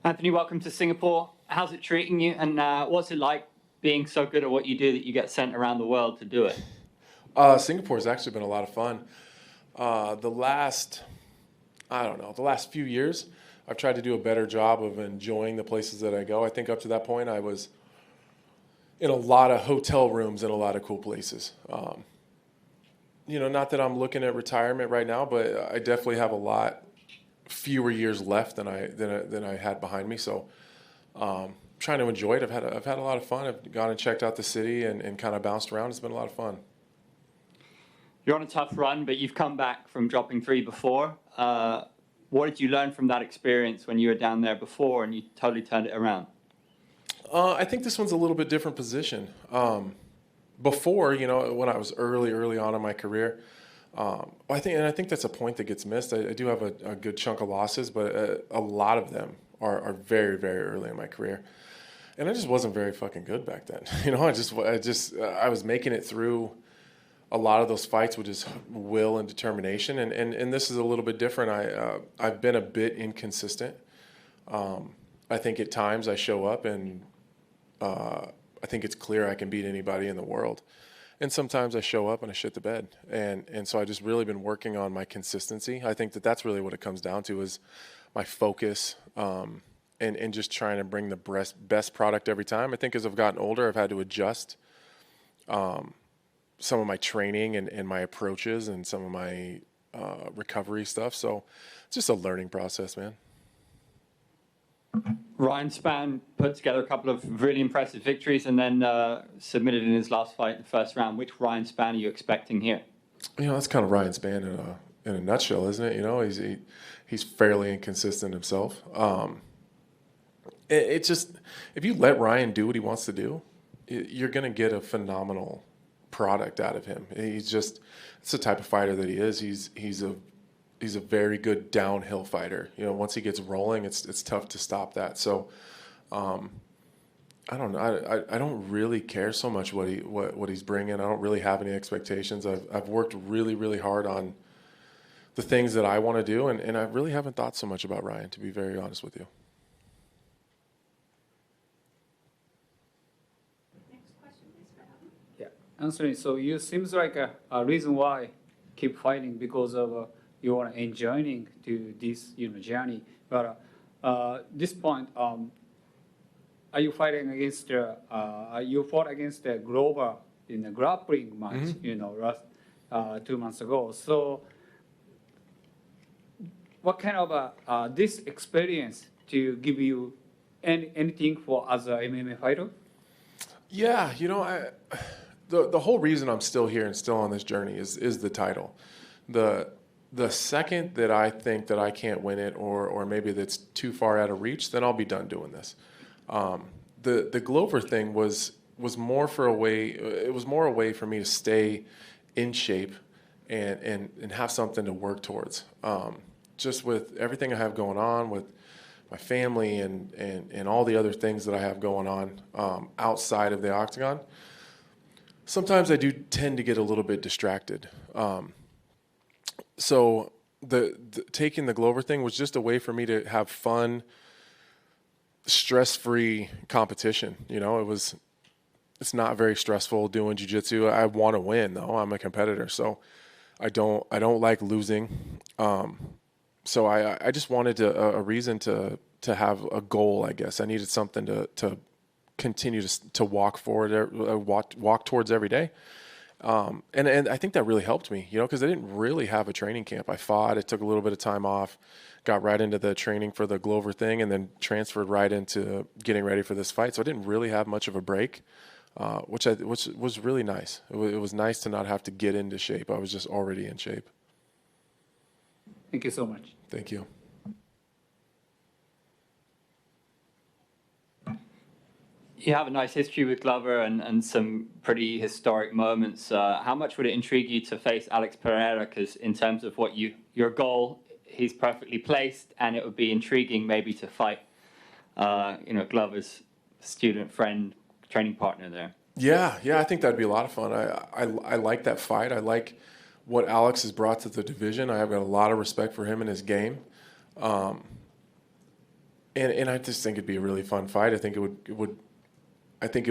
Anthony, welcome to Singapore. How's it treating you, and what's it like being so good at what you do that you get sent around the world to do it? Singapore's actually been a lot of fun. The last few years, I've tried to do a better job of enjoying the places that I go. I think up to that point, I was in a lot of hotel rooms in a lot of cool places. Not that I'm looking at retirement right now, but I definitely have a lot fewer years left than I had behind me. So, trying to enjoy it. I've had a lot of fun. I've gone and checked out the city and kind of bounced around. It's been a lot of fun. You're on a tough run, but you've come back from dropping 3 before. What did you learn from that experience when you were down there before and you totally turned it around? I think this one's a little bit different position. Before, when I was early on in my career, I think that's a point that gets missed. I do have a good chunk of losses, but a lot of them are very, very early in my career. And I just wasn't very fucking good back then. I was making it through a lot of those fights with just will and determination. And this is a little bit different. I've been a bit inconsistent. I think at times I show up and I think it's clear I can beat anybody in the world. And sometimes I show up and I shit the bed. And so I just really been working on my consistency. I think that's really what it comes down to is my focus and just trying to bring the best product every time. I think as I've gotten older, I've had to adjust some of my training and my approaches and some of my recovery stuff. So it's just a learning process, man. Ryan Spann put together a couple of really impressive victories and then submitted in his last fight in the first round. Which Ryan Spann are you expecting here? That's kind of Ryan Spann in a nutshell, isn't it? He's fairly inconsistent himself. It just, if you let Ryan do what he wants to do, you're going to get a phenomenal product out of him. It's the type of fighter that he is. He's a very good downhill fighter. Once he gets rolling, it's tough to stop that. So, I don't know. I don't really care so much what he's bringing. I don't really have any expectations. I've worked really, really hard on the things that I want to do, and I really haven't thought so much about Ryan, to be very honest with you. Next question, please. Yeah, Anthony. So you seems like a reason why keep fighting because of you are enjoying to this journey. But this point, are you fighting against? You fought against the Glover in the grappling match, last 2 months ago. So, what kind of this experience to give you anything for as a MMA fighter? Yeah, the whole reason I'm still here and still on this journey is the title. The second that I think that I can't win it or maybe that's too far out of reach, then I'll be done doing this. The Glover thing was more for a way. It was more a way for me to stay in shape and have something to work towards. Just with everything I have going on with my family and all the other things that I have going on outside of the octagon, sometimes I do tend to get a little bit distracted. So the taking the Glover thing was just a way for me to have fun, stress-free competition. It's not very stressful doing jiu-jitsu. I want to win though. I'm a competitor, so I don't like losing. So I just wanted a reason to have a goal, I guess. I needed something to continue to walk forward, walk towards every day. And I think that really helped me, because I didn't really have a training camp. I fought, it took a little bit of time off, got right into the training for the Glover thing, and then transferred right into getting ready for this fight. So I didn't really have much of a break, which was really nice. It was nice to not have to get into shape. I was just already in shape. Thank you so much. Thank you. You have a nice history with Glover and some pretty historic moments. How much would it intrigue you to face Alex Pereira? Because in terms of what your goal, he's perfectly placed, and it would be intriguing maybe to fight, Glover's student, friend, training partner there. Yeah, I think that'd be a lot of fun. I like that fight. I like what Alex has brought to the division. I have got a lot of respect for him and his game. And I just think it'd be a really fun fight. I think it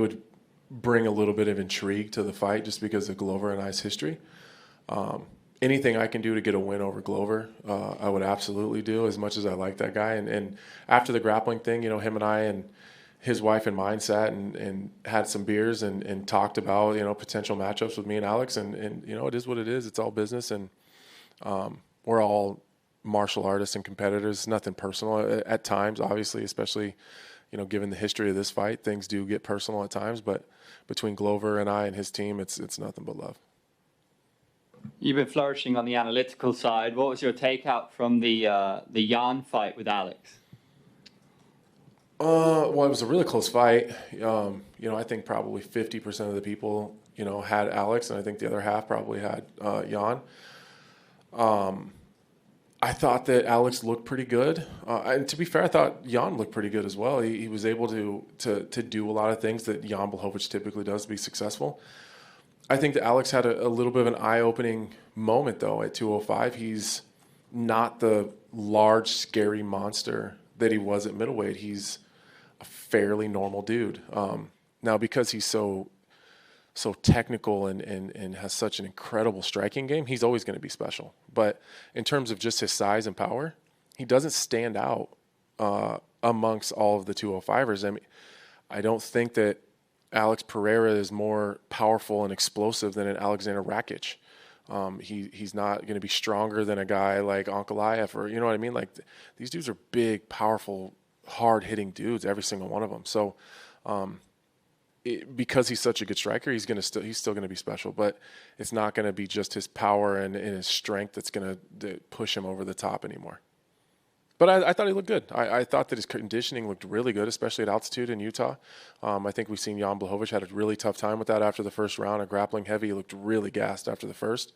would bring a little bit of intrigue to the fight just because of Glover and I's history. Anything I can do to get a win over Glover, I would absolutely do, as much as I like that guy. And after the grappling thing, him and I and his wife and mine sat and had some beers and talked about, potential matchups with me and Alex. And it is what it is. It's all business. And we're all martial artists and competitors. It's nothing personal at times, obviously, especially, given the history of this fight, things do get personal at times. But between Glover and I and his team, it's nothing but love. You've been flourishing on the analytical side. What was your takeout from the Jan fight with Alex? Well, it was a really close fight. I think probably 50% of the people, had Alex, and I think the other half probably had Jan. I thought that Alex looked pretty good, and to be fair, I thought Jan looked pretty good as well. He was able to do a lot of things that Jan Blachowicz typically does to be successful. I think that Alex had a little bit of an eye-opening moment, though, at 205. He's not the large, scary monster that he was at middleweight. He's a fairly normal dude. Now, because he's so technical and has such an incredible striking game, he's always going to be special. But in terms of just his size and power, he doesn't stand out amongst all of the 205ers. I mean, I don't think that Alex Pereira is more powerful and explosive than an Alexander Rakic. He's not going to be stronger than a guy like Ankalaev, or you know what I mean? Like these dudes are big, powerful, hard-hitting dudes, every single one of them. So because he's such a good striker, he's still going to be special. But it's not going to be just his power and his strength that's going to push him over the top anymore. But I thought he looked good. I thought that his conditioning looked really good, especially at altitude in Utah. I think we've seen Jan Blachowicz had a really tough time with that after the first round. A grappling heavy, he looked really gassed after the first.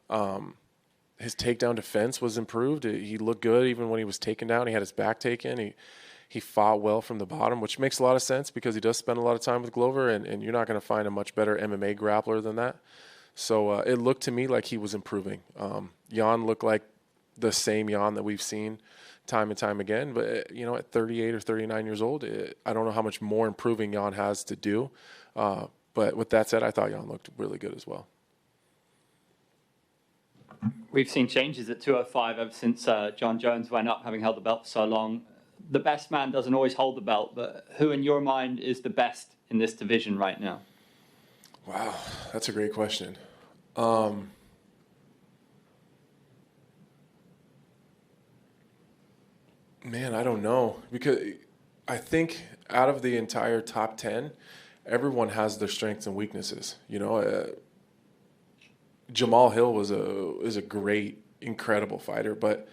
His takedown defense was improved. He looked good even when he was taken down. He had his back taken. He fought well from the bottom, which makes a lot of sense because he does spend a lot of time with Glover, and you're not going to find a much better MMA grappler than that. So it looked to me like he was improving. Jan looked like the same Jan that we've seen time and time again. But, at 38 or 39 years old, I don't know how much more improving Jan has to do. But with that said, I thought Jan looked really good as well. We've seen changes at 205 ever since John Jones went up, having held the belt for so long. The best man doesn't always hold the belt, but who in your mind is the best in this division right now? Wow, that's a great question. Man, I don't know, because I think out of the entire top 10, everyone has their strengths and weaknesses. Jamal Hill is a great, incredible fighter, but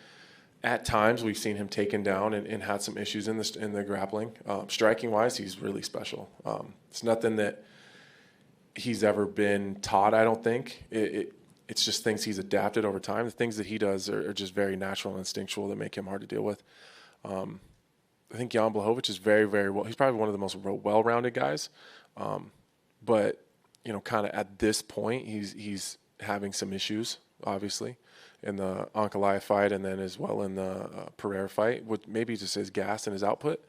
at times we've seen him taken down and had some issues in the grappling. Striking wise, he's really special. It's nothing that he's ever been taught, I don't think. It's just things he's adapted over time. The things that he does are just very natural and instinctual that make him hard to deal with. I think Jan Blachowicz is very, very well. He's probably one of the most well-rounded guys. But, kind of at this point, he's having some issues, obviously, in the Ankalaev fight and then as well in the Periera fight, with maybe just his gas and his output.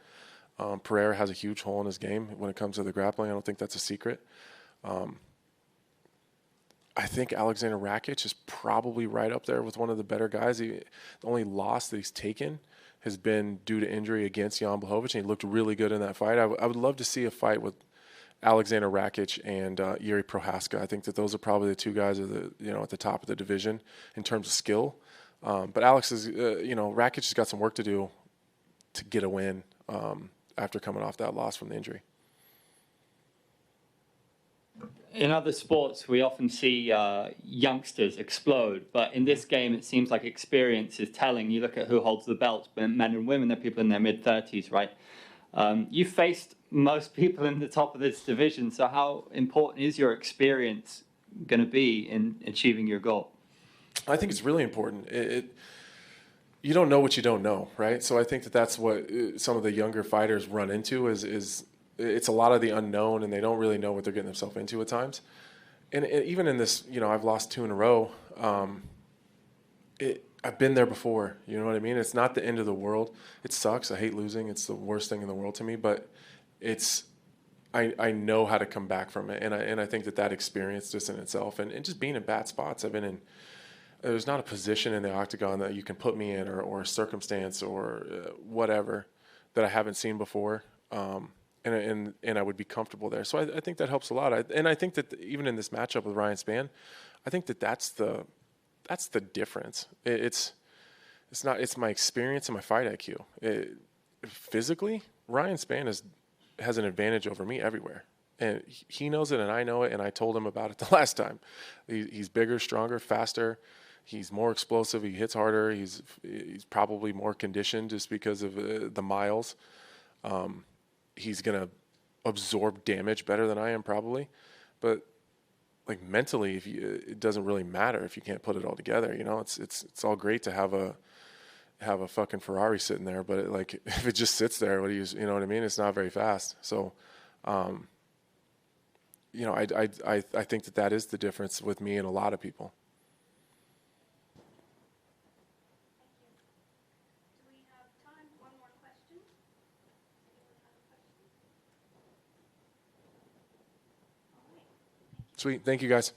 Periera has a huge hole in his game when it comes to the grappling. I don't think that's a secret. I think Alexander Rakic is probably right up there with one of the better guys. The only loss that he's taken has been due to injury against Jan Blachowicz, and he looked really good in that fight. I would love to see a fight with Alexander Rakic and Yuri Prohaska. I think that those are probably the two guys at the top of the division in terms of skill. But Alex is, Rakic has got some work to do to get a win after coming off that loss from the injury. In other sports, we often see youngsters explode, but in this game, it seems like experience is telling. You look at who holds the belts, men and women, they're people in their mid-30s, right? You faced most people in the top of this division, so how important is your experience going to be in achieving your goal? I think it's really important. You don't know what you don't know, right? So I think that's what some of the younger fighters run into is it's a lot of the unknown, and they don't really know what they're getting themselves into at times. And even in this, I've lost 2 in a row. I've been there before. You know what I mean? It's not the end of the world. It sucks. I hate losing. It's the worst thing in the world to me. But I know how to come back from it, and I think that experience just in itself, and just being in bad spots. I've been in. There's not a position in the octagon that you can put me in, or a circumstance, or whatever, that I haven't seen before, and I would be comfortable there. So I think that helps a lot. And I think that even in this matchup with Ryan Spann, I think that's the difference. It's my experience and my fight IQ. Physically, Ryan Spann has an advantage over me everywhere, and he knows it, and I know it, and I told him about it the last time. He's bigger, stronger, faster. He's more explosive. He hits harder. He's probably more conditioned just because of the miles. He's gonna absorb damage better than I am probably, but like mentally, it doesn't really matter if you can't put it all together. You know, it's all great to have a fucking Ferrari sitting there, but like if it just sits there, you know what I mean? It's not very fast. So, you know, I think that is the difference with me and a lot of people. Do we have time for one more question? Anyone have a question? All right. Sweet. Thank you, guys.